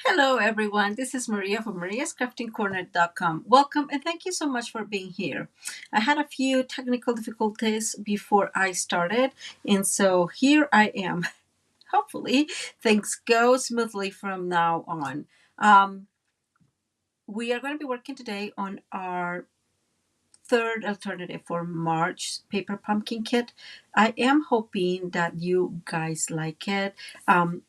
Hello, everyone. This is Maria from mariascraftingcorner.com. Welcome and thank you so much for being here. I had a few technical difficulties before I started, and so here I am. Hopefully, things go smoothly from now on. Um, we are going to be working today on our third alternative for March paper pumpkin kit. I am hoping that you guys like it.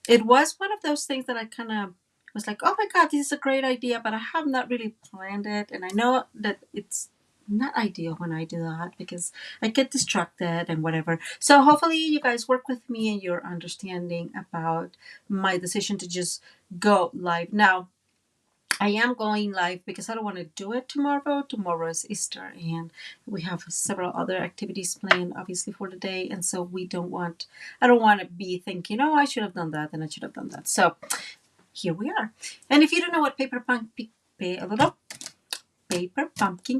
It was one of those things that I kind of was like, oh my God, this is a great idea, but I have not really planned it. And I know that it's not ideal when I do that because I get distracted and whatever. So hopefully you guys work with me and your understanding about my decision to just go live. Now, I am going live because I don't want to do it tomorrow. Tomorrow is Easter, and we have several other activities planned, obviously, for the day. And so I don't want to be thinking, oh, I should have done that and I should have done that. So here we are. And if you don't know what Paper Pumpkin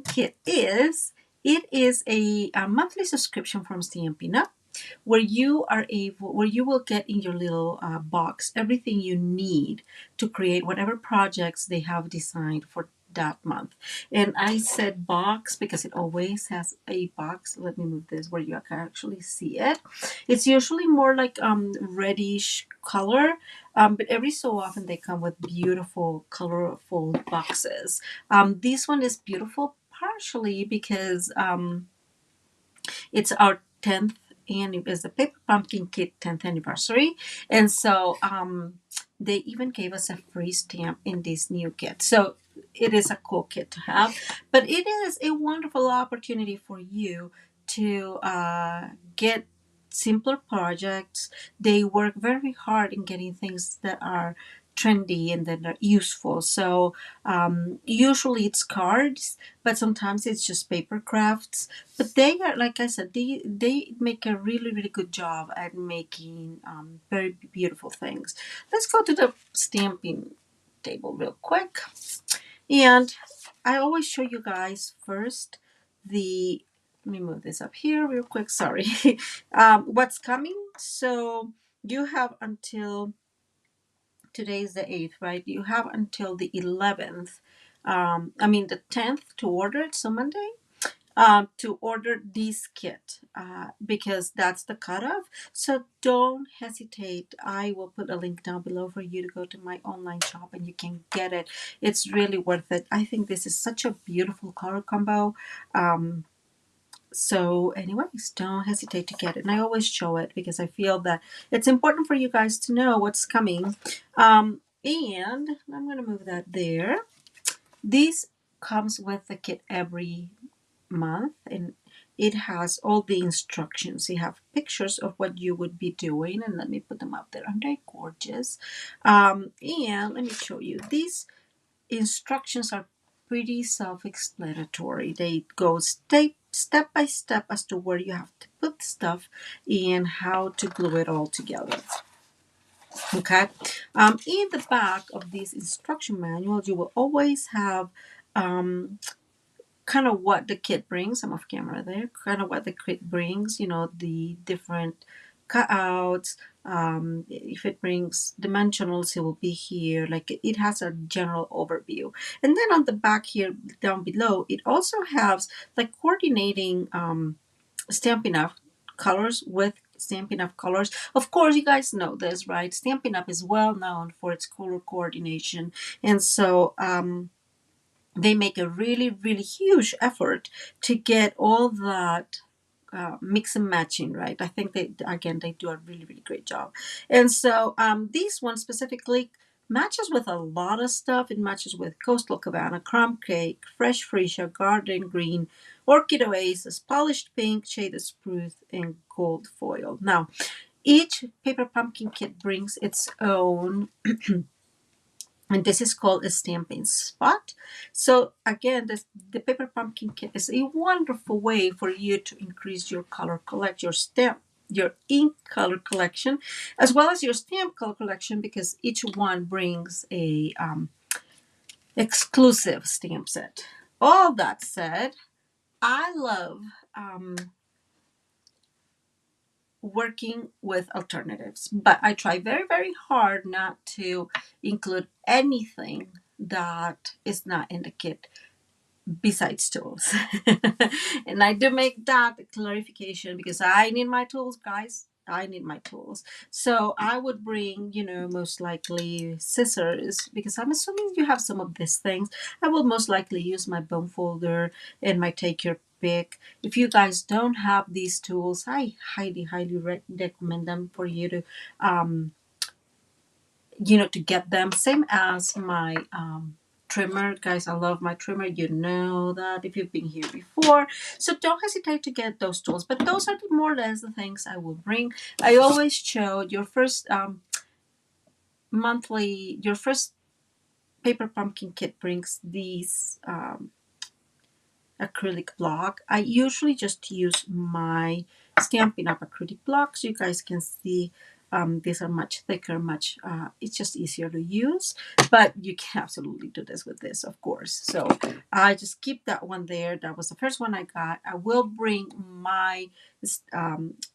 Kit is, it is a monthly subscription from Stampin' Up, where you will get in your little box everything you need to create whatever projects they have designed for that month. And I said box because it always has a box. Let me move this where you can actually see it. It's usually more like reddish color, but every so often they come with beautiful colorful boxes. This one is beautiful partially because it's our 10th and it is the Paper Pumpkin Kit 10th anniversary. And so they even gave us a free stamp in this new kit. So it is a cool kit to have, but it is a wonderful opportunity for you to get simpler projects. They work very hard in getting things that are trendy and that are useful. So usually it's cards, but sometimes it's just paper crafts. But they are, like I said, they make a really good job at making very beautiful things. Let's go to the stamping table real quick, and I always show you guys first the. Let me move this up here real quick. Sorry, what's coming. So you have until today is the 8th, right? You have until the 11th. The 10th to order it. So Monday to order this kit because that's the cutoff. So don't hesitate. I will put a link down below for you to go to my online shop and you can get it. It's really worth it. I think this is such a beautiful color combo. So anyways, don't hesitate to get it. And I always show it because I feel that it's important for you guys to know what's coming. And I'm going to move that there. This comes with the kit every month, and it has all the instructions. You have pictures of what you would be doing, and let me put them up there. Aren't they gorgeous? And let me show you. These instructions are pretty self-explanatory. They go step by step as to where you have to put stuff and how to glue it all together. Okay. In the back of these instruction manuals, you will always have kind of what the kit brings. I'm off camera there. Kind of what the kit brings. The different cutouts. If it brings dimensionals, it will be here. Like it has a general overview. And then on the back here, down below, it also has like coordinating Stampin' Up colors with Stampin' Up colors. Of course, you guys know this, right? Stampin' Up is well known for its color coordination, and so they make a really huge effort to get all that mix and matching right. I think they do a really great job. And so this one specifically matches with a lot of stuff. It matches with Coastal Cabana, Crumb Cake, Fresh Freesia, Garden Green, Orchid Oasis, Polished Pink, Shaded Spruce, and Gold Foil. Now, each Paper Pumpkin kit brings its own and this is called a stamping spot. So again, the Paper Pumpkin Kit is a wonderful way for you to increase your your ink color collection, as well as your stamp color collection, because each one brings a exclusive stamp set. All that said, I love working with alternatives, but I try very, very hard not to include anything that is not in the kit besides tools. And I do make that clarification because I need my tools, guys. I need my tools. So I would bring, most likely scissors because I'm assuming you have some of these things. I will most likely use my bone folder and my take your pick. If you guys don't have these tools, I highly, highly recommend them for you to, to get them. Same as my trimmer, guys. I love my trimmer. You know that if you've been here before, so don't hesitate to get those tools. But those are more or less the things I will bring. I always show your first your first paper pumpkin kit brings these acrylic block. I usually just use my Stampin' Up! Acrylic blocks. You guys can see these are much thicker, it's just easier to use, but you can absolutely do this with this, of course. So I just keep that one there. That was the first one I got. I will bring my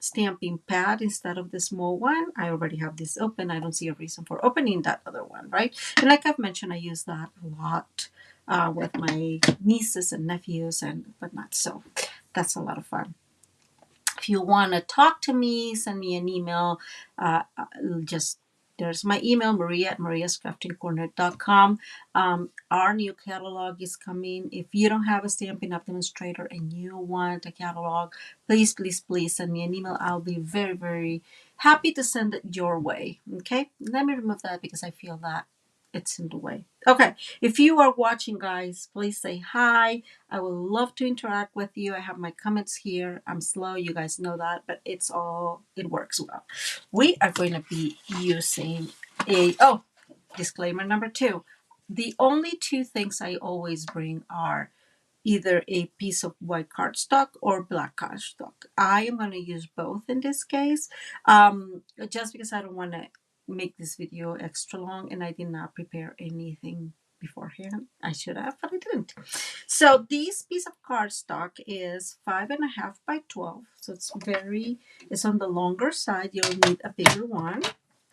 stamping pad instead of the small one. I already have this open. I don't see a reason for opening that other one, right? And like I've mentioned, I use that a lot with my nieces and nephews and whatnot. So that's a lot of fun. If you want to talk to me, send me an email. Just there's my email, Maria at mariascraftingcorner.com. Our new catalog is coming. If you don't have a Stampin' Up! Demonstrator and you want a catalog, please, please, please send me an email. I'll be very, very happy to send it your way. Okay? Let me remove that because I feel that it's in the way. Okay, if you are watching, guys, please say hi. I would love to interact with you. I have my comments here. I'm slow, you guys know that, but it works well. We are going to be using disclaimer number 2. The only 2 things I always bring are either a piece of white cardstock or black cardstock. I am going to use both in this case, just because I don't want to make this video extra long and I did not prepare anything beforehand. I should have, but I didn't. So this piece of cardstock is 5.5 by 12. So it's on the longer side. You'll need a bigger one.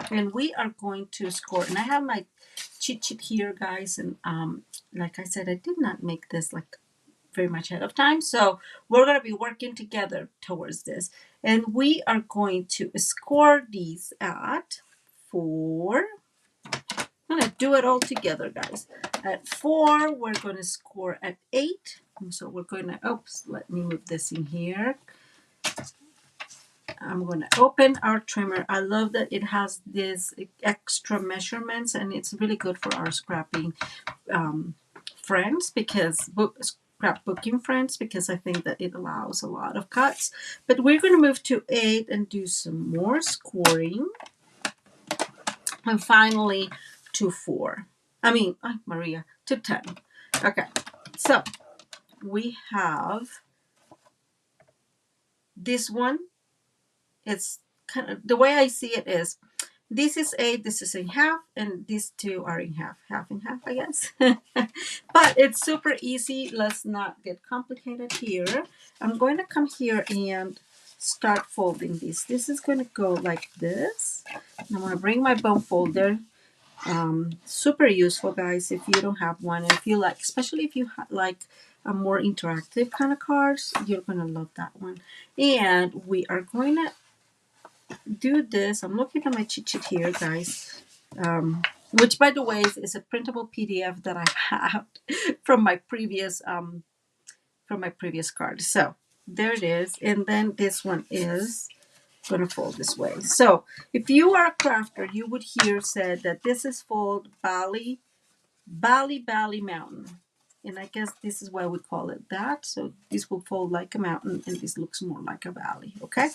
And we are going to score. And I have my cheat sheet here, guys. And like I said, I did not make this very much ahead of time. So we're going to be working together towards this. And we are going to score these at 4. I'm going to do it all together, guys. At 4, we're going to score at 8. So we're going to, let me move this in here. I'm going to open our trimmer. I love that it has this extra measurements and it's really good for our scrapping friends because scrapbooking friends because I think that it allows a lot of cuts. But we're going to move to 8 and do some more scoring. And finally to 4. To 10. Okay, so we have this one. It's kind of the way I see it is this is 8, this is in half, and these 2 are in half and half, I guess. But it's super easy. Let's not get complicated here. I'm going to come here and start folding this. This is going to go like this. I'm going to bring my bone folder. Super useful, guys, if you don't have one. And if you like, especially if you like a more interactive kind of cards, you're going to love that one. And we are going to do this. I'm looking at my cheat sheet here, guys, which by the way is a printable PDF that I have from my previous card. So there it is. And then this one is going to fold this way. So if you are a crafter, you would hear said that this is fold Valley Mountain. And I guess this is why we call it that. So this will fold like a mountain and this looks more like a valley, okay?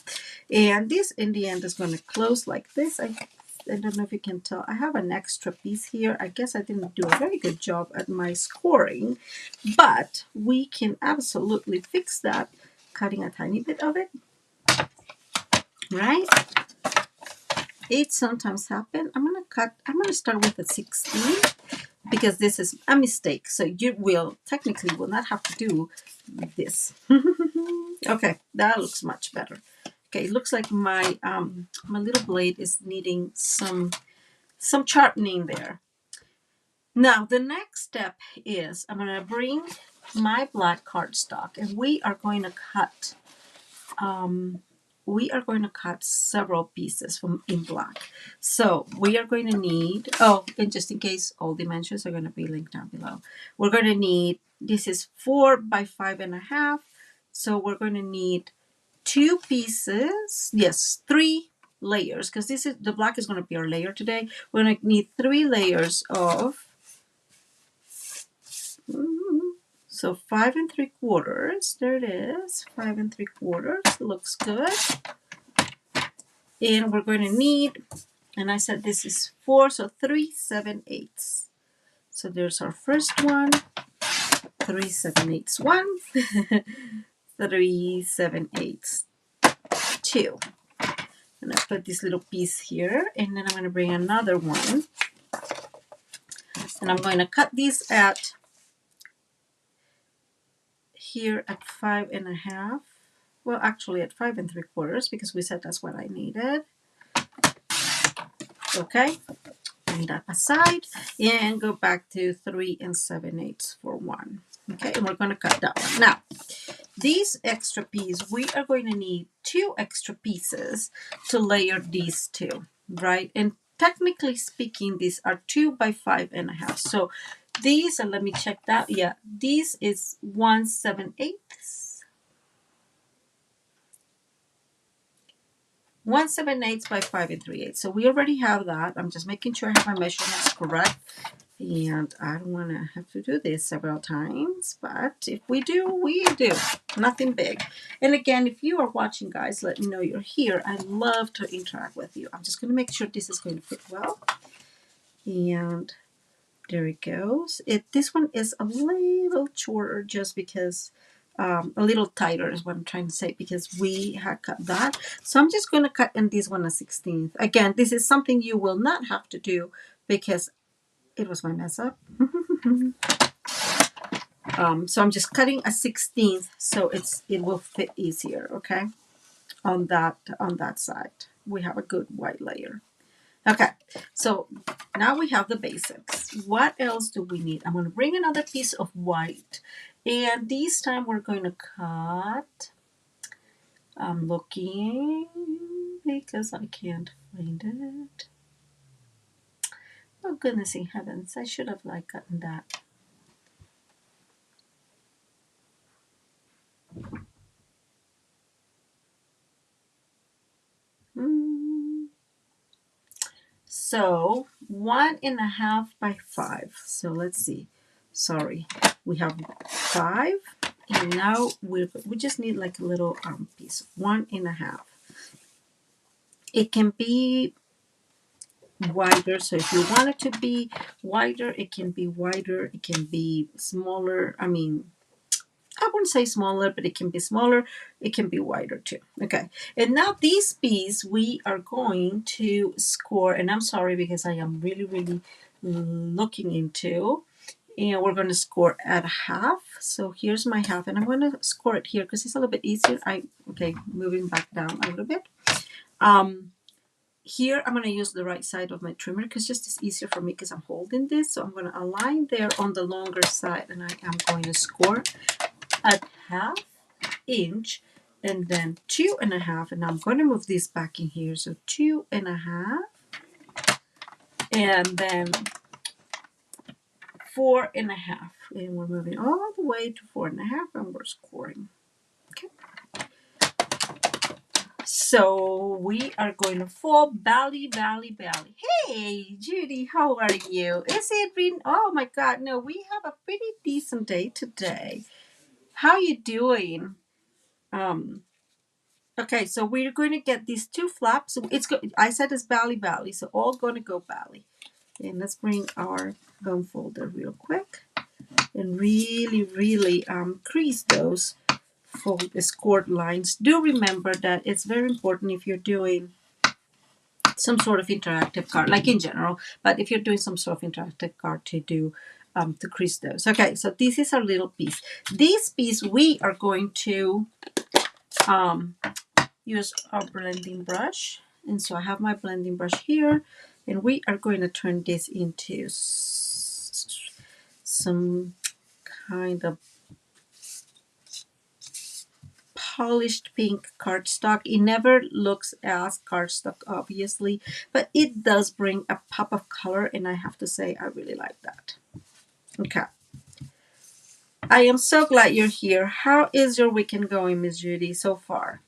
And this in the end is going to close like this. I don't know if you can tell. I have an extra piece here. I guess I didn't do a very good job at my scoring, but we can absolutely fix that cutting a tiny bit of it, right? It sometimes happens. I'm going to start with a 16 because this is a mistake. So you will not have to do this. Okay, that looks much better. Okay, it looks like my my little blade is needing some sharpening there. Now the next step is I'm going to bring my black cardstock, and we are going to cut several pieces from in black. So we are going to need, oh, and just in case, all dimensions are going to be linked down below. We're going to need, this is 4 by 5.5. So we're going to need 2 pieces, yes, 3 layers, because this is, the black is going to be our layer today. We're going to need 3 layers of, so 5 3/4, there it is, 5 3/4, looks good. And we're going to need, and I said this is 4, so 3 7/8. So there's our first one, 3 7/8 one, 3 7/8 two. And I put this little piece here, and then I'm going to bring another one, and I'm going to cut these at here at 5.5. Well, actually at 5 3/4, because we said that's what I needed. Okay, bring that aside and go back to 3 7/8 for 1. Okay, and we're going to cut that one. Now, these extra pieces, we are going to need 2 extra pieces to layer these 2, right? And technically speaking, these are 2 by 5.5. So these, and let me check that. Yeah, this is 1 7/8. 1 7/8 by 5 3/8. So we already have that. I'm just making sure I have my measurements correct. And I don't want to have to do this several times, but if we do, we do. Nothing big. And again, if you are watching, guys, let me know you're here. I love to interact with you. I'm just going to make sure this is going to fit well. And there it goes. This one is a little shorter just because, a little tighter is what I'm trying to say, because we had cut that. So I'm just going to cut in this one a 16th. Again, this is something you will not have to do because it was my mess up. So I'm just cutting a 16th so it will fit easier, okay? On that side. We have a good white layer. Okay, so now we have the basics. What else do we need? I'm going to bring another piece of white, and this time we're going to cut. I'm looking because I can't find it. Oh goodness in heavens, I should have gotten that. So 1.5 by 5. So let's see. Sorry, we have 5, and now we just need like a little piece. 1.5. It can be wider. So if you want it to be wider, it can be wider. It can be smaller. I mean, I wouldn't say smaller, but it can be smaller. It can be wider too. Okay. And now this piece we are going to score. And I'm sorry because I am really, really looking into. And we're going to score at half. So here's my half. And I'm going to score it here because it's a little bit easier. Okay, moving back down a little bit. Here I'm going to use the right side of my trimmer because just it's easier for me because I'm holding this. So I'm going to align there on the longer side, and I am going to score at 1/2 inch and then 2.5, and I'm going to move this back in here. So 2.5 and then 4.5, and we're moving all the way to 4.5 and we're scoring. Okay. So we are going to fall valley, valley, valley. Hey, Judy, how are you? Is it been? Oh my God, no, we have a pretty decent day today. How you doing? Okay, so we're going to get these 2 flaps. I said it's valley, valley, so all going to go valley. And let's bring our bone folder real quick and really, really crease those scored lines. Do remember that it's very important if you're doing some sort of interactive card, like in general, but if you're doing some sort of interactive card to do to crease those. Okay, so this is our little piece. This piece we are going to use our blending brush. And so I have my blending brush here, and we are going to turn this into some kind of polished pink cardstock. It never looks as cardstock, obviously, but it does bring a pop of color, and I have to say I really like that. Okay. I am so glad you're here. How is your weekend going, Miss Judy, so far?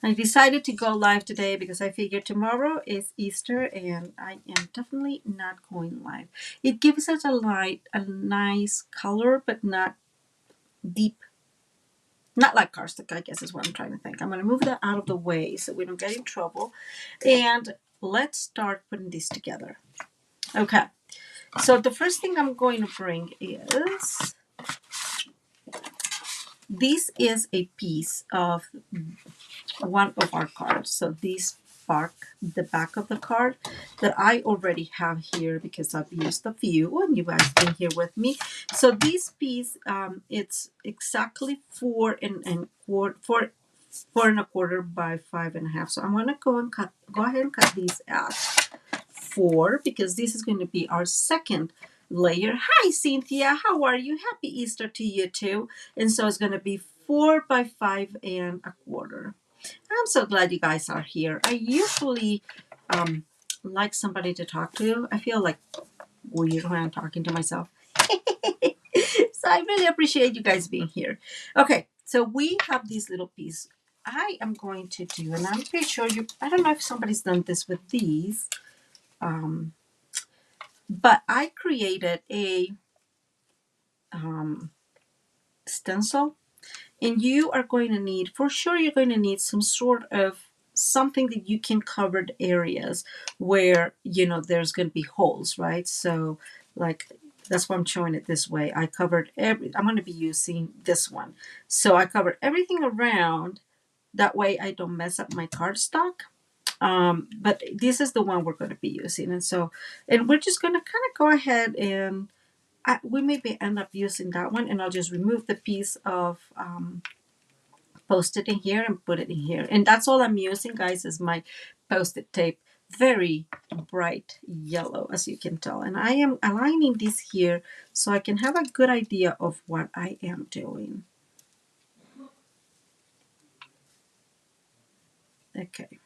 I decided to go live today because I figured tomorrow is Easter and I am definitely not going live. It gives us a nice color, but not deep. Not like caustic, I guess is what I'm trying to think. I'm going to move that out of the way so we don't get in trouble. And let's start putting these together. Okay. So the first thing I'm going to bring is, this is a piece of one of our cards. So this the back of the card that I already have here because I've used a few and you guys been here with me. So this piece, it's exactly 4 and a quarter by 5.5. So I'm gonna go ahead and cut these at 4 because this is going to be our second layer. Hi Cynthia, how are you? Happy Easter to you too. And so it's going to be 4 by 5.25. I'm so glad you guys are here. I usually like somebody to talk to. I feel like weird when I'm talking to myself. So I really appreciate you guys being here. Okay, so we have this little piece. I am going to do, and I'm pretty sure I don't know if somebody's done this with these, but I created a stencil. And you are going to need, for sure, you're going to need some sort of something that you can cover the areas where, there's going to be holes, right? So like, that's why I'm showing it this way. I'm going to be using this one. So I covered everything around. That way I don't mess up my cardstock. But this is the one we're going to be using. And we're just going to kind of go ahead and we maybe end up using that one, and I'll just remove the piece of post-it in here and put it in here. And that's all I'm using, guys, is my post-it tape. Very bright yellow, as you can tell. And I am aligning this here so I can have a good idea of what I am doing. Okay.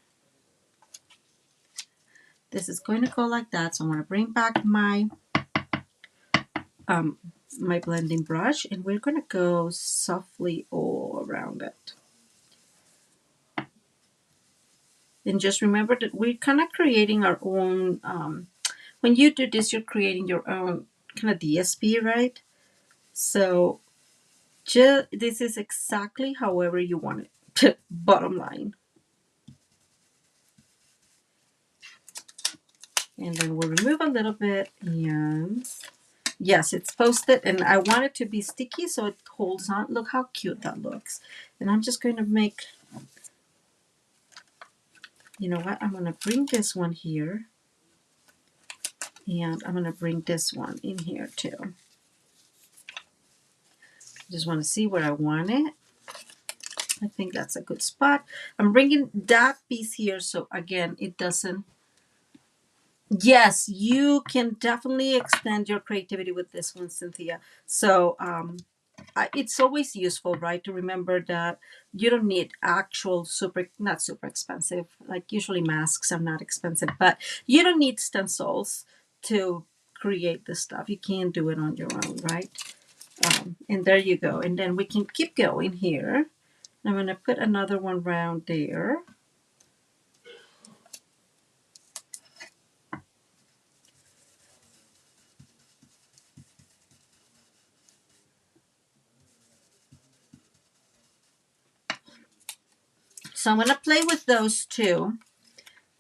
This is going to go like that. So I'm going to bring back my my blending brush, and we're going to go softly all around it. And just remember that we're kind of creating our own, when you do this, you're creating your own kind of DSP, right? So this is exactly however you want it, bottom line. And then we'll remove a little bit, and yes, it's posted, and I want it to be sticky so it holds on. Look how cute that looks. And I'm just going to make, you know what, I'm going to bring this one here, and I'm going to bring this one in here too. Just want to see where I want it. I think that's a good spot. I'm bringing that piece here so again it doesn't. Yes, you can definitely extend your creativity with this one, Cynthia. So it's always useful, right, to remember that you don't need actual not super expensive, like usually masks are not expensive, but you don't need stencils to create this stuff. You can do it on your own, right? And there you go. And then we can keep going here. I'm going to put another one round there. So I'm going to play with those two.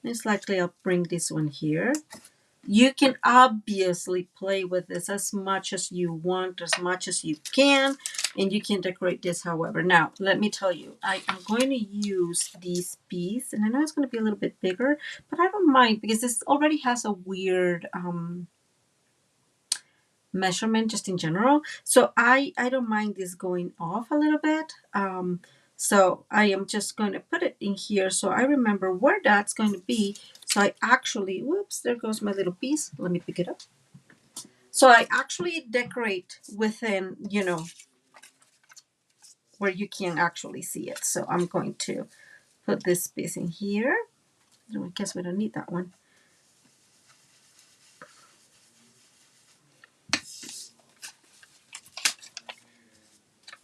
Most likely I'll bring this one here. You can obviously play with this as much as you want, as much as you can, and you can decorate this however. Now, let me tell you, I am going to use this piece, and I know it's going to be a little bit bigger, but I don't mind because this already has a weird measurement just in general. So I don't mind this going off a little bit. So I am just going to put it in here so I remember where that's going to be. So I actually, whoops, there goes my little piece. Let me pick it up. So I actually decorate within, you know, where you can actually see it. So I'm going to put this piece in here. I guess we don't need that one.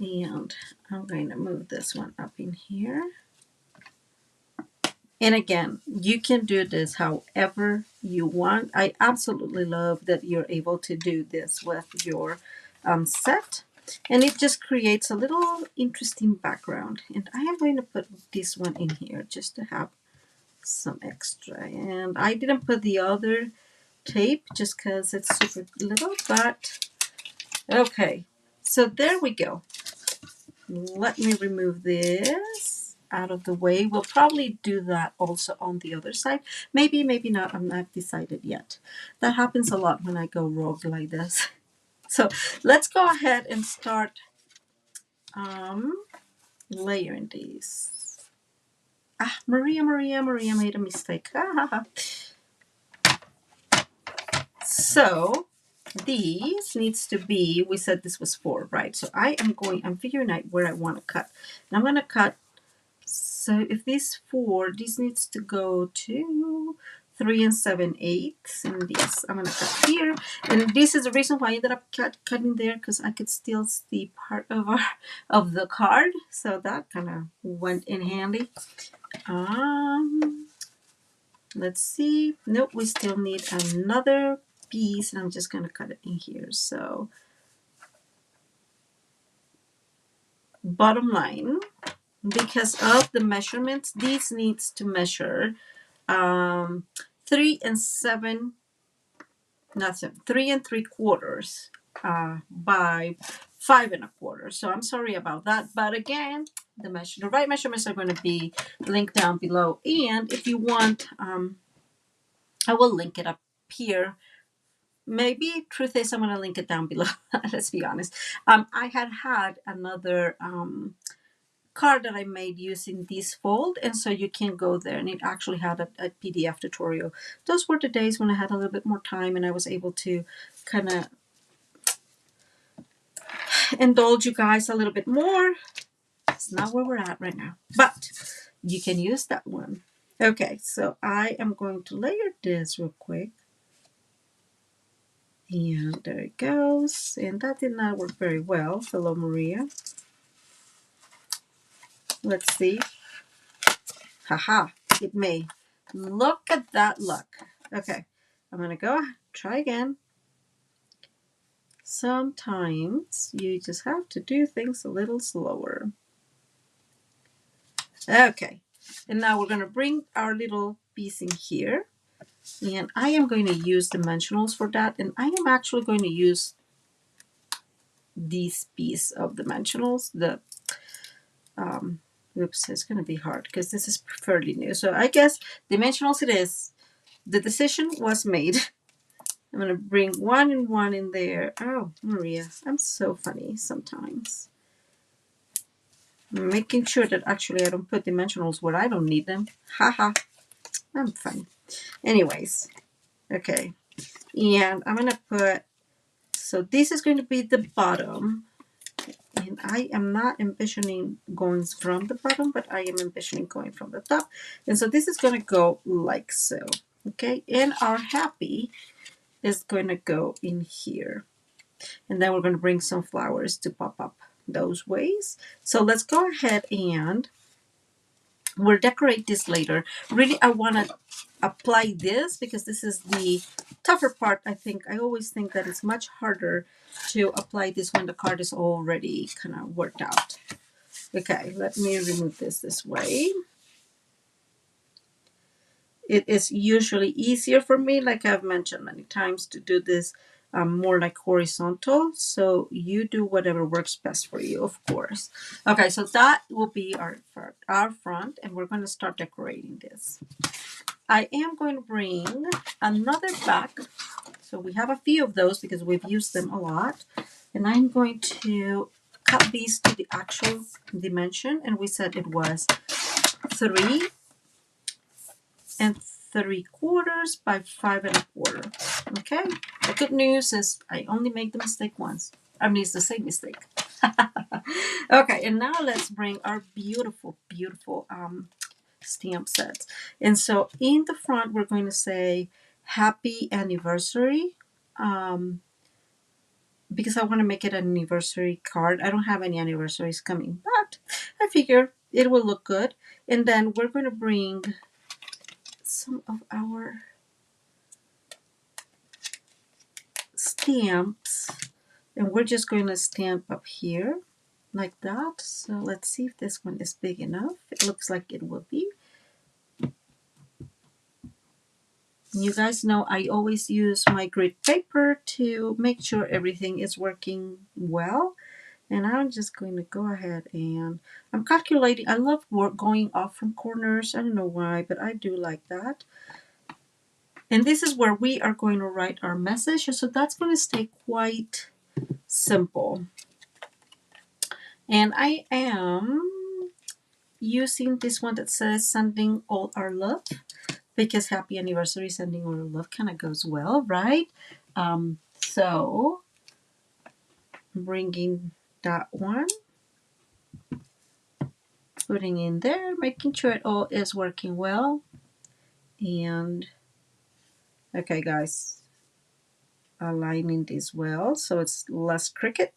And I'm going to move this one up in here. And again, you can do this however you want. I absolutely love that you're able to do this with your set. And it just creates a little interesting background. And I am going to put this one in here just to have some extra. And I didn't put the other tape just because it's super little, but okay. So there we go. Let me remove this out of the way. We'll probably do that also on the other side. Maybe, maybe not. I'm not decided yet. That happens a lot when I go rogue like this. So let's go ahead and start layering these. Ah, Maria made a mistake. So these needs to be, we said this was 4, right? So I'm figuring out where I want to cut. And I'm going to cut. So if these 4, this needs to go to 3 7/8. And this I'm going to cut here. And this is the reason why I ended up cutting there, because I could still see part of the card. So that kind of went in handy. Let's see. Nope, we still need another piece, and I'm just going to cut it in here. So bottom line, because of the measurements, these needs to measure 3 7, not 7, 3 3/4 by 5 1/4. So I'm sorry about that, but again, the right measurements are going to be linked down below. And if you want, I will link it up here. Maybe truth is I'm going to link it down below. Let's be honest. I had another card that I made using this fold, and so you can go there, and it actually had a PDF tutorial. Those were the days when I had a little bit more time and I was able to kind of indulge you guys a little bit more. It's not where we're at right now, but you can use that one. Okay, so I am going to layer this real quick. And there it goes. And that did not work very well. Hello, Maria. Let's see. Haha, it may. Look at that luck. Okay, I'm going to go try again. Sometimes you just have to do things a little slower. Okay, and now we're going to bring our little piece in here. And I am going to use dimensionals for that. And I am actually going to use this piece of dimensionals. Oops, it's going to be hard because this is fairly new. So I guess dimensionals it is. The decision was made. I'm going to bring 1 and 1 in there. Oh, Maria, I'm so funny sometimes. I'm making sure that actually I don't put dimensionals where I don't need them. Haha, I'm fine. Anyways, okay. And I'm going to put, so this is going to be the bottom. And I am not envisioning going from the bottom, but I am envisioning going from the top. And so this is going to go like so. Okay, and our happy is going to go in here. And then we're going to bring some flowers to pop up those ways. So let's go ahead and we'll decorate this later. Really, I want to apply this because this is the tougher part. I always think that it's much harder to apply this when the card is already kind of worked out. Okay, let me remove this way. It is usually easier for me, like I've mentioned many times, to do this more like horizontal. So you do whatever works best for you, of course. Okay, so that will be our front, and we're going to start decorating this. I am going to bring another back. So we have a few of those because we've used them a lot. And I'm going to cut these to the actual dimension, and we said it was 3 3/4 by 5 1/4. Okay. The good news is I only make the mistake once. I mean, it's the same mistake. Okay, and now let's bring our beautiful, beautiful stamp sets. And so in the front, we're going to say happy anniversary, because I want to make it an anniversary card. I don't have any anniversaries coming, but I figure it will look good. And then we're going to bring some of our stamps, and we're just going to stamp up here like that. So let's see if this one is big enough. It looks like it will be. You guys know I always use my grid paper to make sure everything is working well. And I'm just going to go ahead and I'm calculating. I love going off from corners. I don't know why, but I do like that. And this is where we are going to write our message. So that's going to stay quite simple. And I am using this one that says sending all our love, because happy anniversary, sending all our love kind of goes well, right? So bringing that one, putting in there, making sure it all is working well. And okay, guys, aligning this well so it's less crooked.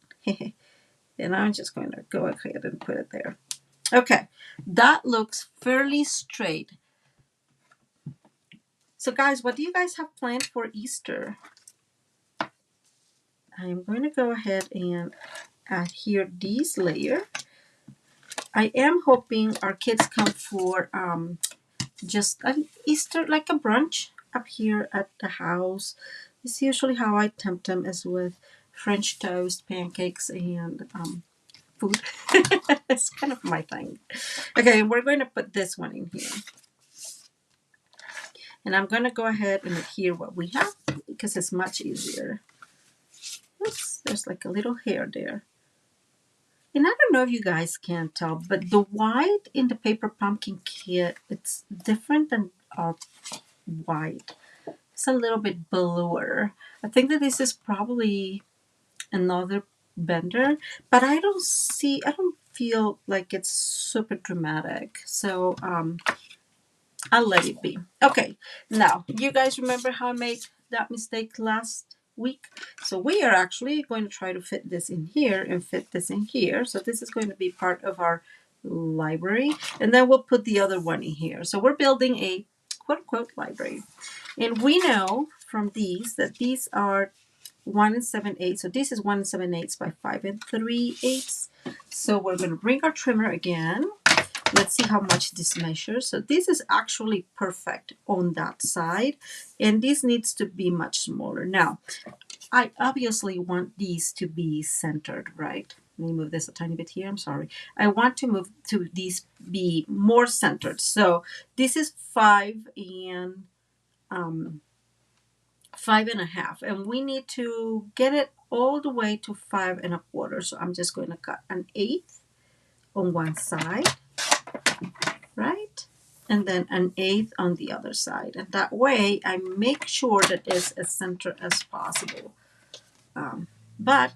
And I'm just going to go ahead and put it there. Okay, that looks fairly straight. So guys, what do you guys have planned for Easter? I'm going to go ahead and add here this layer. I am hoping our kids come for just an Easter, like a brunch up here at the house. It's usually how I tempt them, is with French toast, pancakes, and food. It's kind of my thing. Okay, we're going to put this one in here. And I'm going to go ahead and adhere what we have because it's much easier. Oops, there's like a little hair there. And I don't know if you guys can tell, but the white in the paper pumpkin kit, it's different than our white. It's a little bit bluer. I think that this is probably another bender, but I don't feel like it's super dramatic. So I'll let it be. Okay, now you guys remember how I made that mistake last week? So we are actually going to try to fit this in here and fit this in here. So this is going to be part of our library, and then we'll put the other one in here. So we're building a quote-unquote library. And we know from these that these are 1 7/8. So this is 1 7/8 by 5 3/8. So we're going to bring our trimmer again. Let's see how much this measures. So this is actually perfect on that side, and this needs to be much smaller. Now, I obviously want these to be centered, right? Let me move this a tiny bit here. I'm sorry. I want to move to these be more centered. So this is 5 and 5 1/2, and we need to get it all the way to 5 1/4. So I'm just going to cut 1/8 on one side, right? And then 1/8 on the other side. And that way I make sure that it's as center as possible. But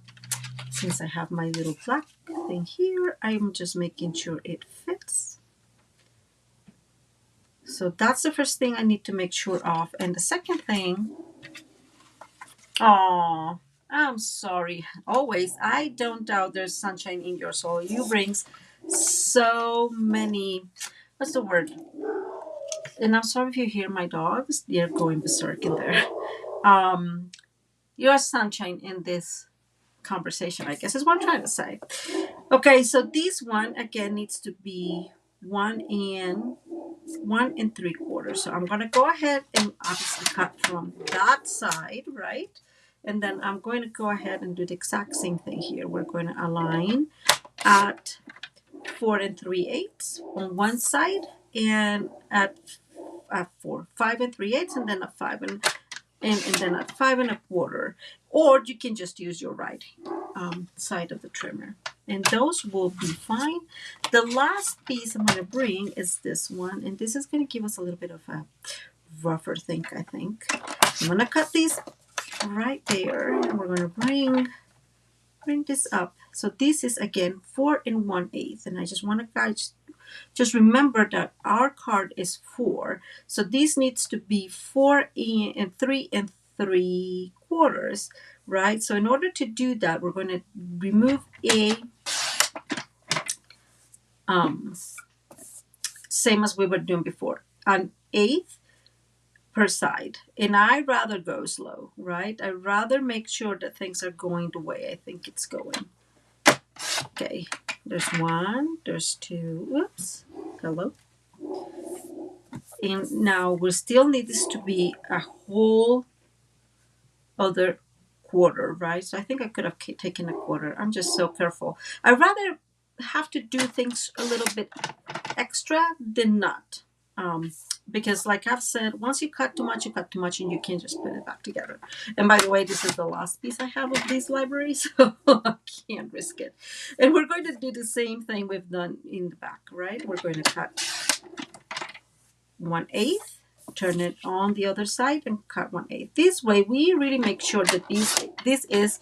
since I have my little black thing here, I'm just making sure it fits. So that's the first thing I need to make sure of. And the second thing, oh, I'm sorry. Always, I don't doubt there's sunshine in your soul. You brings so many, what's the word? And I'm sorry if you hear my dogs. They're going berserk in there. You're sunshine in this conversation, I guess is what I'm trying to say. Okay, so this one again needs to be 1 3/4. So I'm going to go ahead and obviously cut from that side, right? And then I'm going to go ahead and do the exact same thing here. We're going to align at 4 3/8 on one side, and at 5 3/8, and then at 5 and then at 5 1/4. Or you can just use your right side of the trimmer. and those will be fine. The last piece I'm going to bring is this one, and this is going to give us a little bit of a rougher thing, I think. I'm going to cut these right there, and we're going to bring this up. So this is again 4 1/8, and I just want to guys just remember that our card is 4, so this needs to be 4 and 3 3/4, right? So in order to do that, we're going to remove a same as we were doing before, an 1/8 per side, and I rather go slow, right? I rather make sure that things are going the way I think it's going. Okay, there's 1, there's 2, whoops, hello. And now we still need this to be a whole other quarter, right? So I think I could have taken a quarter. I'm just so careful. I rather have to do things a little bit extra than not. Because like I've said, once you cut too much, and you can't just put it back together. And by the way, this is the last piece I have of this library, so I can't risk it. And we're going to do the same thing we've done in the back, right? We're going to cut 1/8, turn it on the other side and cut 1/8. This way, we really make sure that this is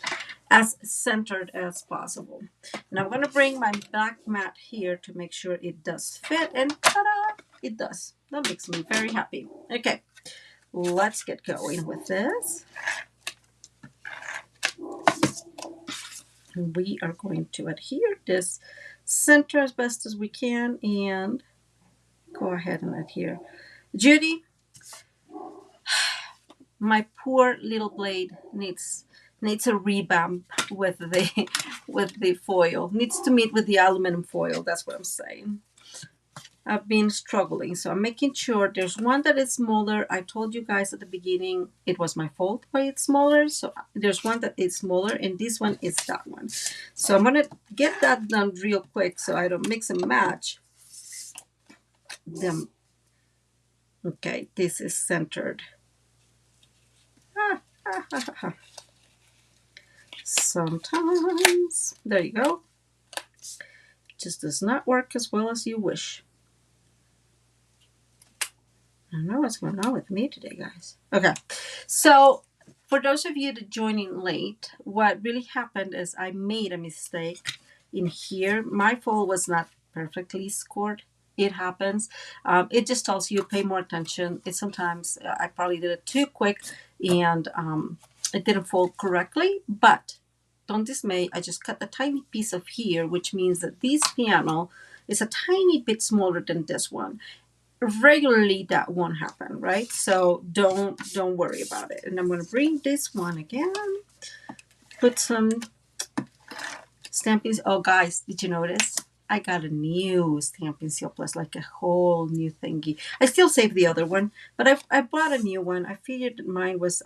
as centered as possible. And I'm going to bring my back mat here to make sure it does fit, and ta-da, it does. That makes me very happy. Okay, let's get going with this. We are going to adhere this center as best as we can and go ahead and adhere. Judy, my poor little blade needs a revamp with the foil. Needs to meet with the aluminum foil. That's what I'm saying. I've been struggling, so I'm making sure there's one that is smaller. I told you guys at the beginning it was my fault why it's smaller. So there's one that is smaller, and this one is that one. So I'm gonna get that done real quick so I don't mix and match them. Okay, this is centered. Sometimes, there you go. Just does not work as well as you wish. I don't know what's going on with me today, guys. Okay, so for those of you that joining late, what really happened is I made a mistake in here. My fold was not perfectly scored. It happens. It just tells you pay more attention. It sometimes I probably did it too quick and it didn't fold correctly, but don't dismay. I just cut a tiny piece of here, which means that this piano is a tiny bit smaller than this one. Regularly that won't happen, right? So don't worry about it. And I'm going to bring this one again, put some Stampin'. Oh guys, did you notice I got a new Stampin' Seal Plus, like a whole new thingy. I still saved the other one, but I bought a new one. I figured that mine was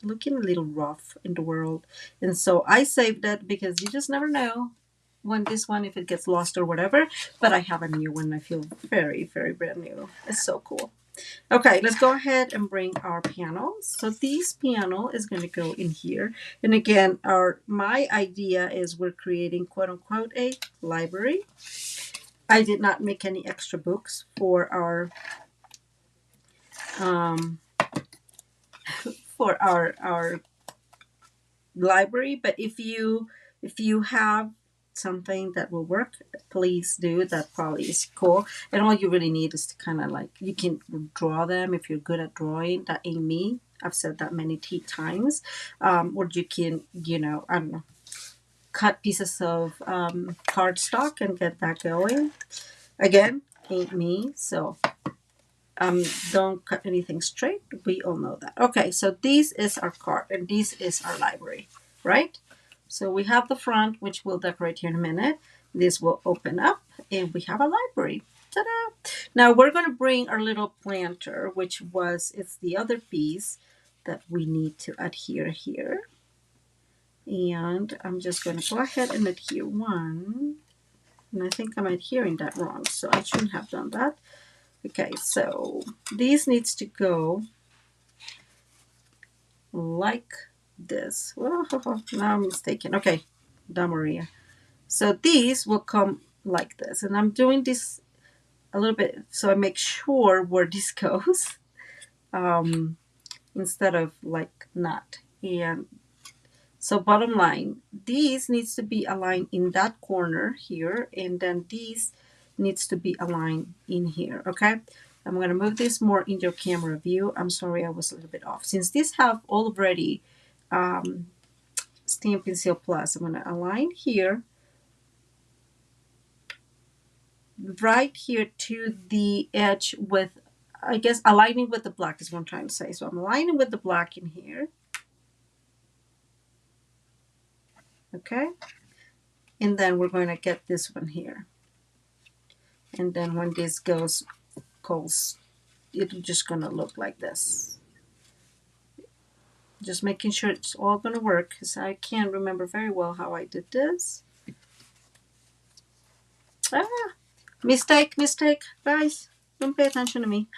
looking a little rough in the world, and so I saved it because you just never know when this one, if it gets lost or whatever. But I have a new one. I feel very, very brand new. It's so cool. Okay, let's go ahead and bring our pianos. So this piano is going to go in here. And again, my idea is we're creating quote unquote a library. I did not make any extra books for our library, but if you have something that will work, please do. That probably is cool. And all you really need is to kind of like, you can draw them if you're good at drawing. That ain't me. I've said that many times. Or you can, I don't know, cut pieces of cardstock and get that going. Again, ain't me. So don't cut anything straight. We all know that. Okay, so this is our card and this is our library, right? So we have the front, which we'll decorate here in a minute. This will open up and we have a library. Ta-da! Now we're going to bring our little planter, it's the other piece that we need to adhere here. And I'm just going to go ahead and adhere one. And I think I'm adhering that wrong, so I shouldn't have done that. Okay, so this needs to go like this. Whoa, now I'm mistaken. Okay, Da Maria. So these will come like this. And I'm doing this a little bit so I make sure where this goes instead of like not. And so bottom line, these needs to be aligned in that corner here, and then these needs to be aligned in here, okay? I'm going to move this more in your camera view. I'm sorry I was a little bit off. Since these have already Stampin' Seal Plus, I'm going to align here, right here to the edge with, I guess, aligning with the black is what I'm trying to say. So I'm aligning with the black in here, okay? And then we're going to get this one here. And then when this goes, it's just going to look like this. Just making sure it's all going to work because I can't remember very well how I did this. Mistake, guys. Don't pay attention to me.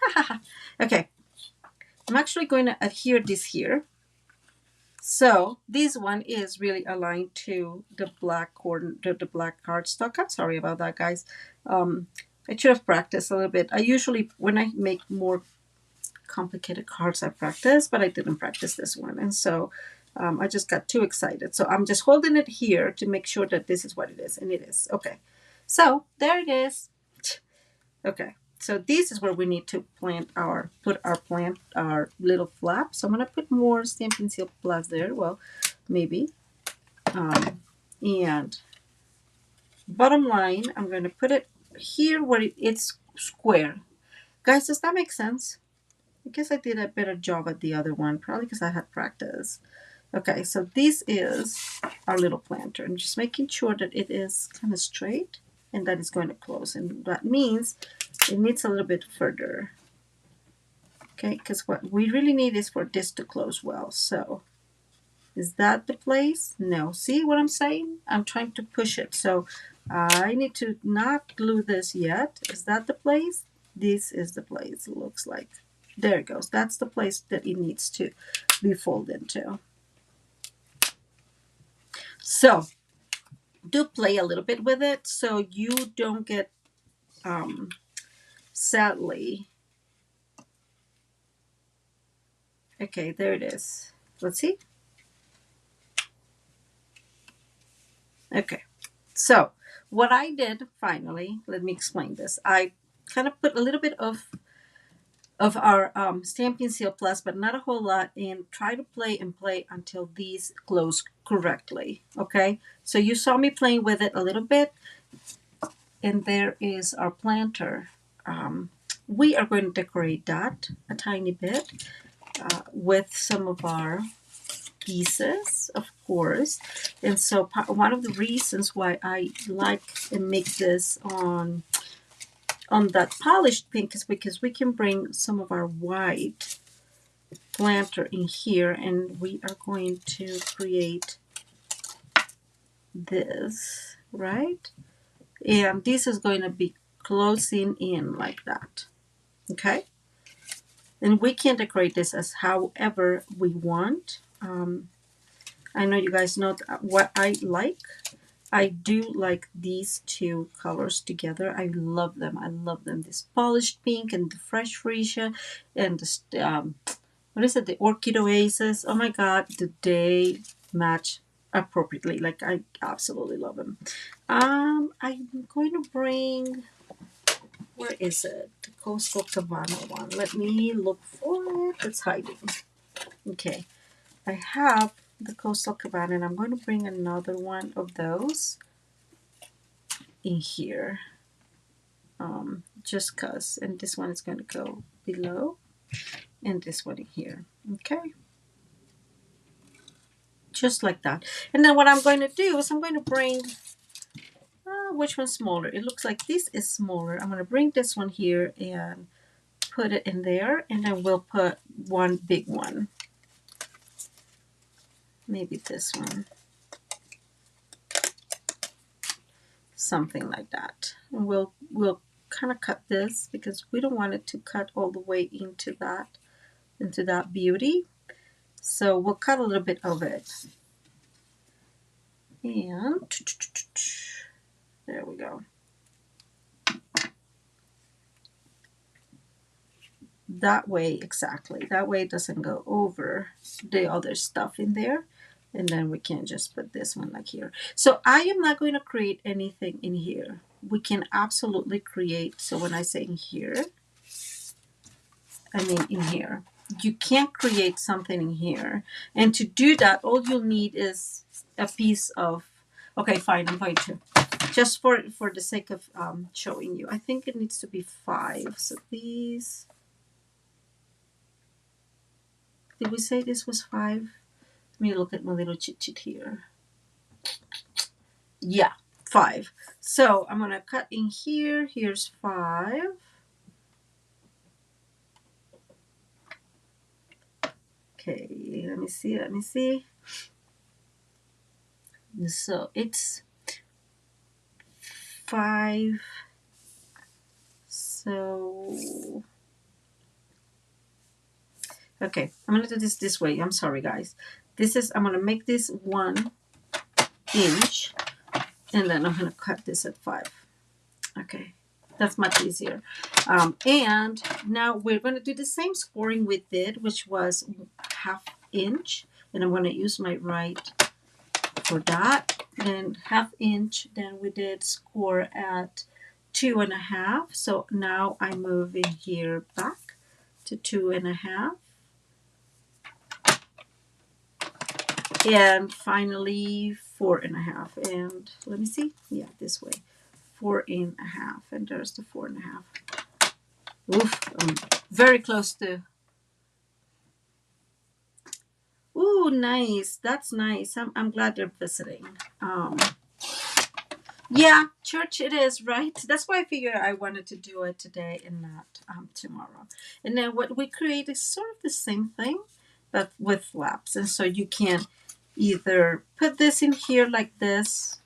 Okay. I'm actually going to adhere this here. So this one is really aligned to the black the black cardstock. I'm sorry about that, guys. I should have practiced a little bit. I usually, when I make more complicated cards, I practice, but I didn't practice this one. And so I just got too excited. So I'm just holding it here to make sure that this is what it is. And it is. Okay. So there it is. Okay. So this is where we need to put our little flap. So I'm going to put more Stampin' Seal Plus there. Well, maybe. And bottom line, I'm going to put it here where it's square. Guys, does that make sense? I guess I did a better job at the other one, probably because I had practice. Okay, so this is our little planter. I'm just making sure that it is kind of straight and that it's going to close. And that means it needs a little bit further. Okay, because what we really need is for this to close well. So is that the place? No. See what I'm saying? I'm trying to push it. So I need to not glue this yet. Is that the place? This is the place, it looks like. There it goes. That's the place that it needs to be folded into. So do play a little bit with it so you don't get, sadly. Okay, there it is. Let's see. Okay, so what I did finally, let me explain this. I kind of put a little bit of our Stampin' Seal Plus, but not a whole lot, and try to play and play until these close correctly, okay? So you saw me playing with it a little bit, and there is our planter. We are going to decorate that a tiny bit with some of our pieces, of course. And so one of the reasons why I like and make this on that polished pink is because we can bring some of our white planter in here, and we are going to create this, right? And this is going to be closing in like that, okay? And we can decorate this as however we want. I know you guys know what I like. I do like these two colors together. I love them. I love them. This polished pink and the fresh freesia and the, what is it? The orchid oasis. Oh my God, they match appropriately. Like, I absolutely love them. I'm going to bring, where is it? The Coastal Cabana one. Let me look for it. It's hiding. Okay. I have the Coastal Cabana, and I'm going to bring another one of those in here, just cause. And this one is going to go below, and this one in here. Okay, just like that. And then what I'm going to do is I'm going to bring, which one's smaller? It looks like this is smaller. I'm going to bring this one here and put it in there, and then we'll put one big one. Maybe this one. Something like that. And we'll kind of cut this because we don't want it to cut all the way into that beauty. So we'll cut a little bit of it. And There we go. That way, exactly. That way it doesn't go over the other stuff in there. And then we can just put this one like here. So I am not going to create anything in here. We can absolutely create. So when I say in here, I mean in here. You can't create something in here. And to do that, all you'll need is a piece of, okay, fine, I'm going to. Just for the sake of showing you. I think it needs to be 5. So these, did we say this was 5? Let me look at my little cheat sheet here. Yeah, 5. So I'm going to cut in here. Here's 5. Okay, let me see. Let me see. So it's 5. So, okay, I'm going to do this way. I'm sorry, guys. I'm going to make this 1 inch. And then I'm going to cut this at 5. Okay, that's much easier. And now we're going to do the same scoring we did, which was 1/2 inch. And I'm going to use my right for that. Then 1/2 inch. Then we did score at 2.5. So now I'm moving here back to 2.5. And finally 4.5. And let me see. Yeah, this way. 4.5. And there's the 4.5. Oof, I'm very close to. Ooh, nice. That's nice. I'm glad they're visiting. Yeah, church it is, right? That's why I figured I wanted to do it today and not tomorrow. And then what we create is sort of the same thing, but with flaps. And so you can either put this in here like this.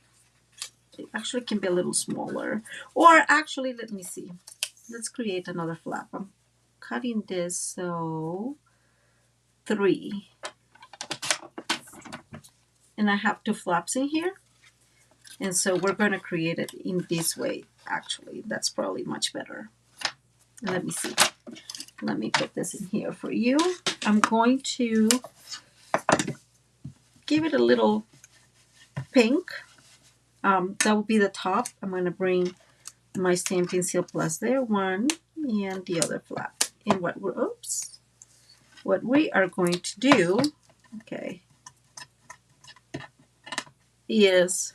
It actually can be a little smaller. Or actually, let me see. Let's create another flap. I'm cutting this, so 3. And I have 2 flaps in here. And so we're going to create it in this way. Actually, that's probably much better. Let me see. Let me put this in here for you. I'm going to give it a little pink. That will be the top. I'm going to bring my Stampin' Seal Plus there, 1, and the other flap. And what we are going to do, okay, is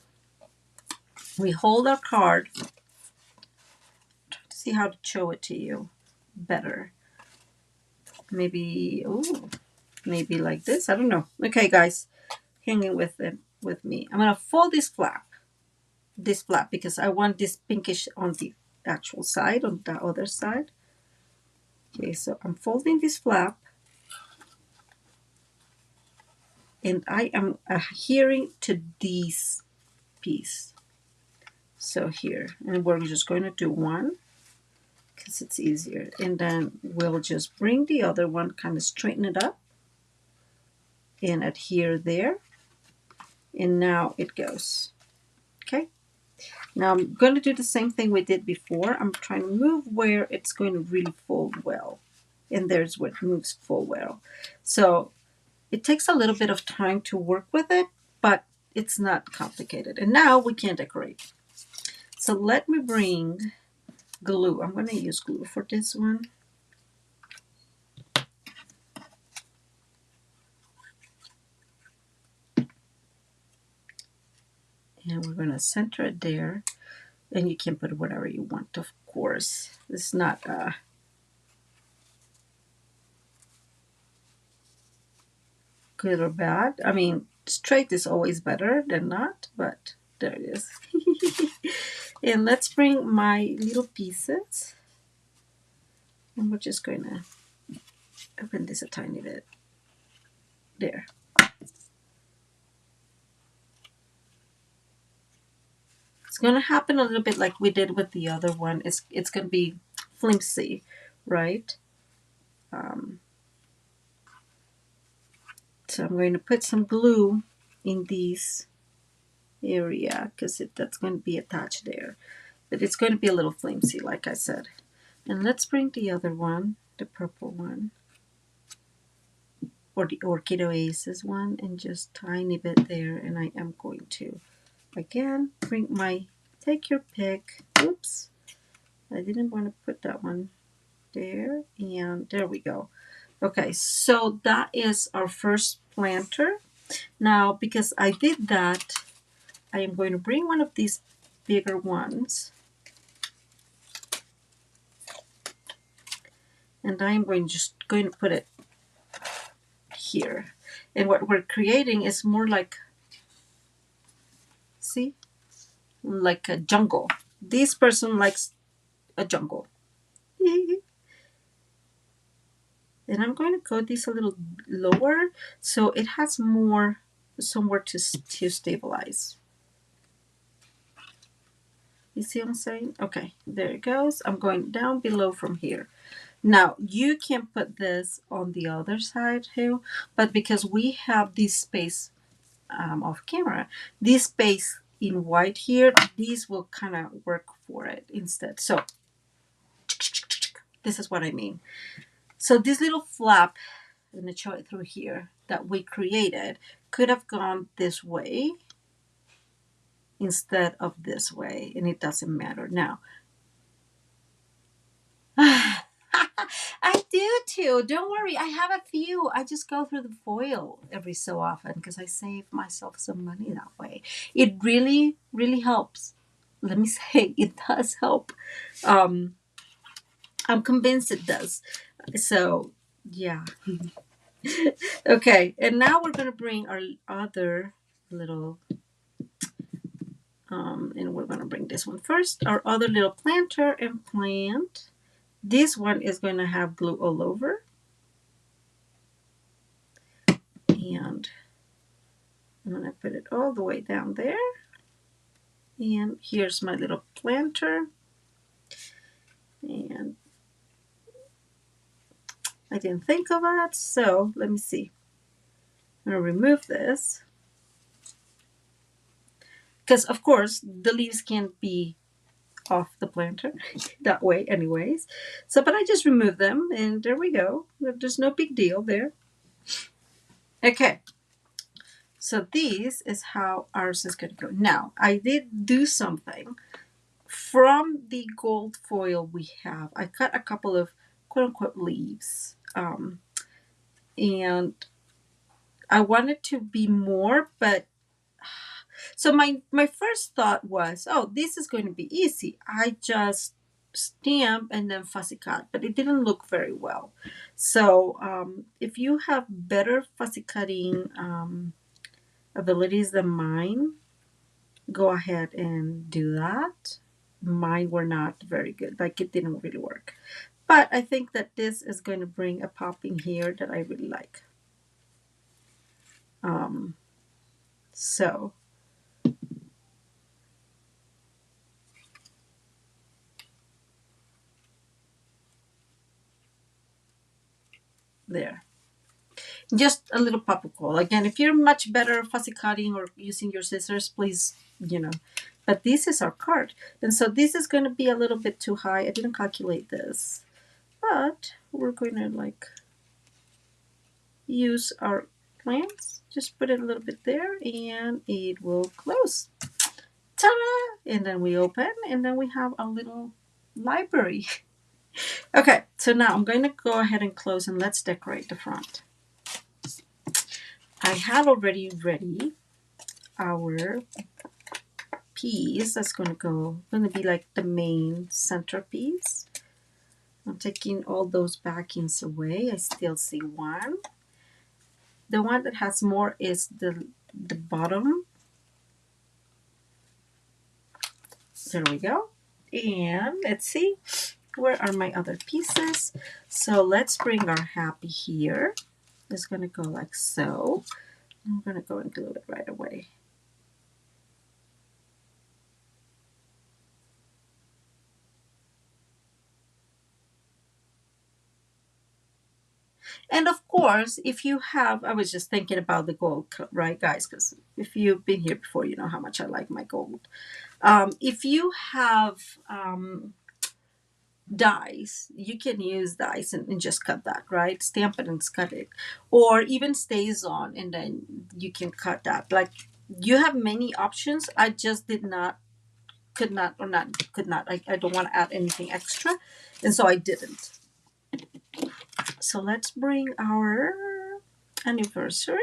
we hold our card. Try to see how to show it to you better. Maybe, oh, maybe like this. I don't know. Okay, guys, hanging with me. I'm gonna fold this flap, because I want this pinkish on the actual side, on the other side. Okay, so I'm folding this flap, and I am adhering to this piece. So here, and we're just going to do 1, because it's easier. And then we'll just bring the other one, kind of straighten it up, and adhere there. And now it goes. Okay. Now I'm going to do the same thing we did before. I'm trying to move where it's going to really fold well. And there's where it moves full well. So it takes a little bit of time to work with it, but it's not complicated. And now we can decorate. So let me bring glue. I'm going to use glue for this one. And we're going to center it there. And you can put whatever you want, of course. It's not good or bad. I mean, straight is always better than not, but there it is. And let's bring my little pieces. And we're just going to open this a tiny bit. There. It's going to happen a little bit like we did with the other one. It's going to be flimsy, right? So I'm going to put some glue in these area because that's going to be attached there. But it's going to be a little flimsy, like I said. And let's bring the other one, the purple one, or the Orchid Oasis one, and just tiny bit there. And I am going to, again, bring my, take your pick. Oops, I didn't want to put that one there. And there we go. Okay, so that is our first planter. Now, because I did that, I am going to bring one of these bigger ones. And I'm just going to put it here. And what we're creating is more like, see, like a jungle. This person likes a jungle. And I'm going to go this a little lower so it has more somewhere to stabilize. You see what I'm saying? Okay, there it goes. I'm going down below from here. Now, you can put this on the other side too, but because we have this space off camera, this space in white here, these will kind of work for it instead. So, this is what I mean. So this little flap, I'm going to show it through here, that we created could have gone this way instead of this way, and it doesn't matter. Now, I do too. Don't worry. I have a few. I just go through the foil every so often because I save myself some money that way. It really, really helps. Let me say, it does help. I'm convinced it does. So, yeah. Okay, and now we're going to bring our other little, and we're going to bring this one first, our other little planter and plant. This one is going to have glue all over. And I'm going to put it all the way down there. And here's my little planter. And I didn't think of that, so let me see. I'm going to remove this. Because, of course, the leaves can't be off the planter that way anyways. So, but I just remove them, and there we go. There's no big deal there. Okay. So this is how ours is going to go. Now, I did do something. From the gold foil we have, I cut a couple of quote-unquote leaves. And I wanted to be more, but so my first thought was, oh, this is going to be easy. I just stamp and then fussy cut, but it didn't look very well. So if you have better fussy cutting abilities than mine, go ahead and do that. Mine were not very good. Like, it didn't really work. But I think that this is going to bring a pop in here that I really like. So there. Just a little pop of gold. Again, if you're much better fussy cutting or using your scissors, please, But this is our card. And so this is going to be a little bit too high. I didn't calculate this. But we're going to use our plants. Just put it a little bit there and it will close. Ta-da! And then we open and then we have a little library. Okay, so now I'm going to go ahead and close and let's decorate the front. I have already ready our piece that's going to be like the main centerpiece. I'm taking all those backings away. I still see one. The one that has more is the bottom. There we go. And let's see, where are my other pieces? So let's bring our happy here. It's going to go like so. I'm going to go and glue it right away. And of course, if you have, I was just thinking about the gold, right, guys? Because if you've been here before, you know how much I like my gold. If you have dies, you can use dies and just cut that, right? Stamp it and cut it. Or even stays on and then you can cut that. Like, you have many options. I just did not, could not, or not, could not. I don't want to add anything extra. And so I didn't. So let's bring our anniversary.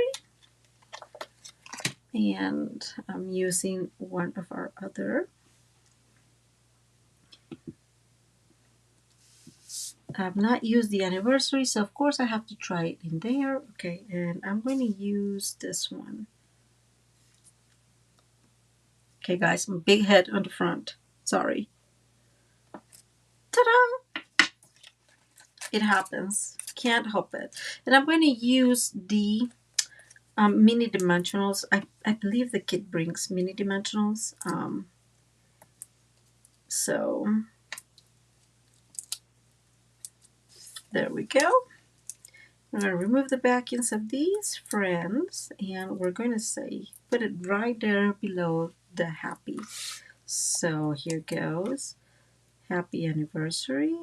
And I'm using one of our other. I've not used the anniversary, so of course I have to try it in there. Okay, and I'm going to use this one. Okay, guys, my big head on the front. Sorry. Ta-da! It happens. Can't help it. And I'm going to use the mini dimensionals. I believe the kit brings mini dimensionals. So there we go. I'm going to remove the backends of these friends, and we're going to say, put it right there below the happy. So here goes. Happy anniversary.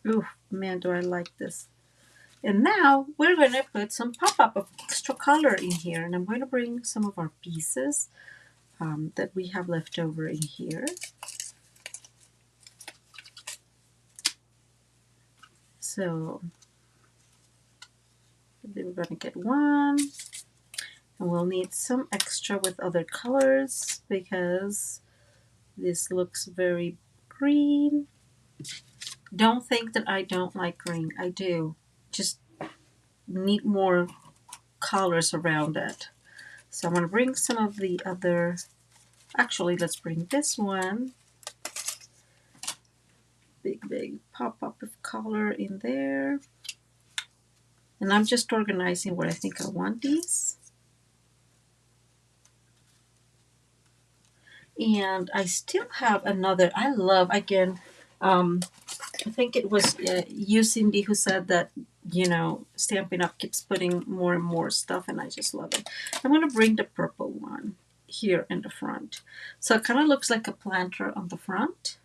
Ooh, man, do I like this. And now we're going to put some pop-up of extra color in here. And I'm going to bring some of our pieces that we have left over in here. So we're going to get one. And we'll need some extra with other colors because this looks very green. Don't think that I don't like green. I do. Just need more colors around it. So I'm going to bring some of the other, actually let's bring this one. Big pop-up of color in there. And I'm just organizing where I think I want these. And I still have another, I love, again, I think it was you, Cindy, who said that, you know, Stampin' Up keeps putting more and more stuff, and I just love it. I'm going to bring the purple one here in the front. So it kind of looks like a planter on the front,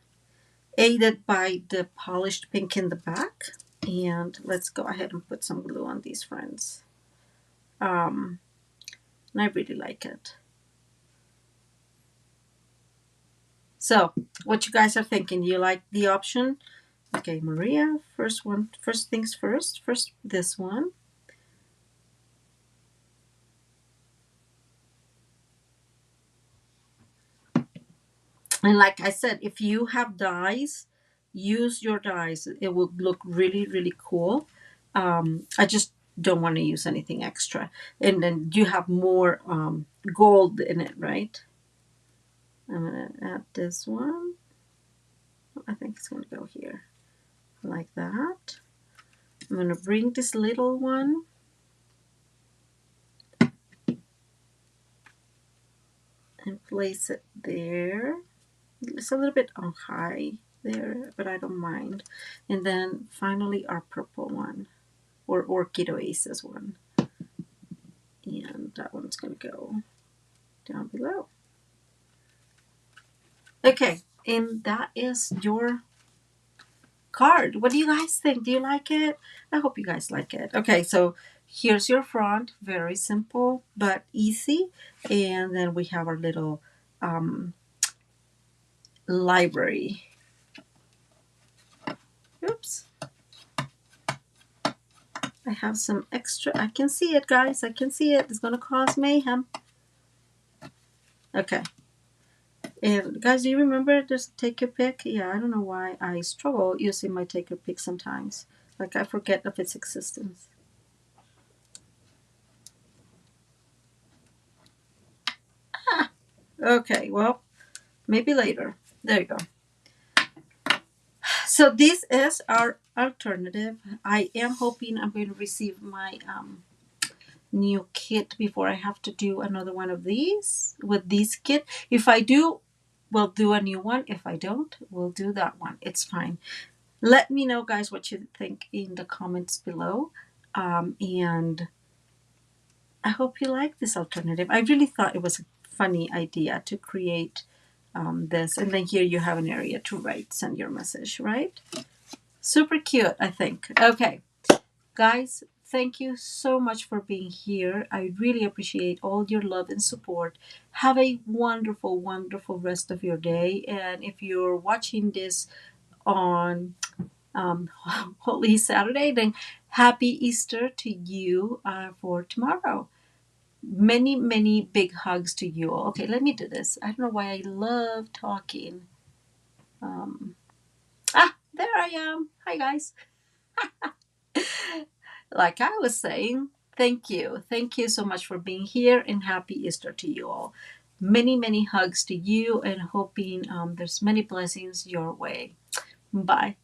aided by the polished pink in the back. And let's go ahead and put some glue on these friends. And I really like it. So what you guys are thinking? Do you like the option? Okay, Maria, first things first. First, this one. And like I said, if you have dies, use your dies. It will look really, really cool. I just don't want to use anything extra. And then you have more gold in it, right? I'm going to add this one. I think it's going to go here like that. I'm going to bring this little one. And place it there. It's a little bit on high there, but I don't mind. And then finally our purple one, or Orchid Oasis one. And that one's going to go down below. Okay, and that is your card. What do you guys think? Do you like it? I hope you guys like it. Okay, so here's your front. Very simple, but easy. And then we have our little library. Oops. I have some extra. I can see it, guys. I can see it. It's going to cause mayhem. Okay. And guys, do you remember just take your pick? Yeah, I don't know why I struggle using my take your pick sometimes. Like I forget of its existence. Ah, okay, well, maybe later. There you go. So this is our alternative. I am hoping I'm going to receive my new kit before I have to do another one of these with this kit. If I do, we'll do a new one. If I don't, we'll do that one. It's fine. Let me know, guys, what you think in the comments below. And I hope you like this alternative. I really thought it was a funny idea to create this. And then here you have an area to write, send your message, right? Super cute, I think. Okay, guys, thank you so much for being here. I really appreciate all your love and support. Have a wonderful, wonderful rest of your day. And if you're watching this on Holy Saturday, then happy Easter to you for tomorrow. Many, many big hugs to you all. Okay, let me do this. I don't know why I love talking. There I am. Hi, guys. Like I was saying, thank you. Thank you so much for being here, and happy Easter to you all. Many, many hugs to you, and hoping there's many blessings your way. Bye.